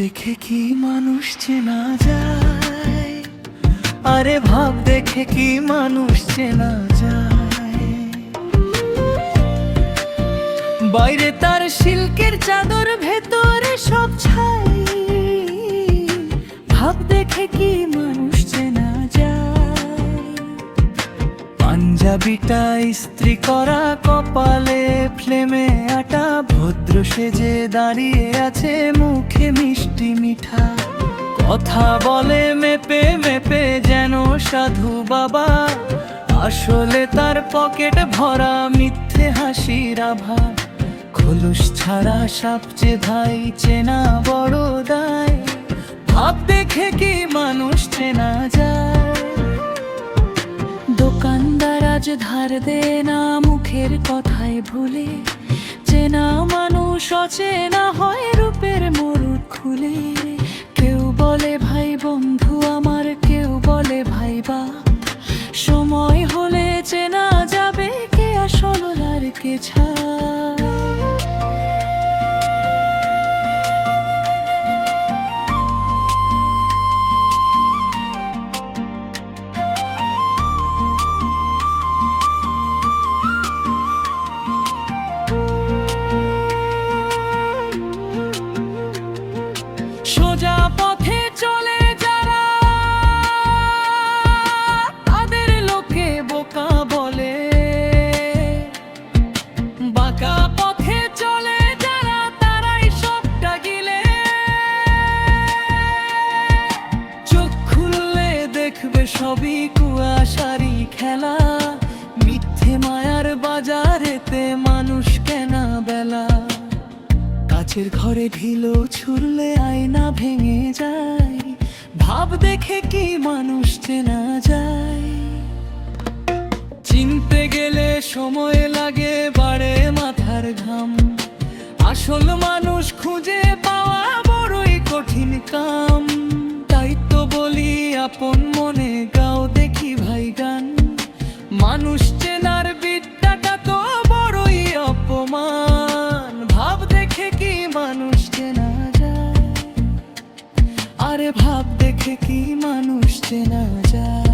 দেখে কি মানুষ চেনা যায়, আরে ভাব দেখে কি মানুষ চেনা যায়। বাইরে তার সিল্কের চাদর, ভেতরে সব ছাই, ভাব দেখে কি মানুষ চেনা যায়। পাঞ্জাবিটা ইস্ত্রি করা, কপালে ফ্লেমে আটা, ভদ্র সেজে দাঁড়িয়ে আছে, মুখে মিষ্টি মিঠা কথা বলে মেপে মেপে, যেন সাধু বাবা। আসলে তার পকেট ভরা মিথ্যে হাসির আভা। খোলস ছাড়া সাপচে ভাই চেনা বড় দায়, ভাব দেখে কি মানুষ চেনা যায়। দোকানদার আজ ধার দে না, মুখের কথায় ভুলে, চেনা মানুষ অচেনা হয় রূপের মরুদ খুলে। কেউ বলে ভাই বন্ধু আমার, কেউ বলে ভাই বাপ, সময় হলে চেনা যাবে কে আসল আর কে ছাই। সোজা পথে চলে যারা, তাদের লোকে বোকা বলে। বাঁকা পথে চলে যারা, তারাই সবটা গিলে। চোখ খুললে দেখবে সবই কুয়াশারি খেলা, মিথ্যে মায়ার বাজারেতে মানুষ কেনা বেলা। কাচের ঘরে ঢিলো ছুড়লে আয়না ভেঙে যায়, ভাব দেখে কি মানুষ চেনা যায়। চিনতে গেলে সময় লাগে, বাড়ে মাথার ঘাম, আসল মানুষ খুঁজে পাওয়া বড়ই কঠিন কাম। তাই তো বলি আপন মনে গাও দেখি ভাই গান, মানুষ চেনার বিদ্যাটা তো বড়ই অপমান। ভাব দেখে কি মানুষ চেনা যায়, আরে ভাব দেখে কি মানুষ চেনা যায়।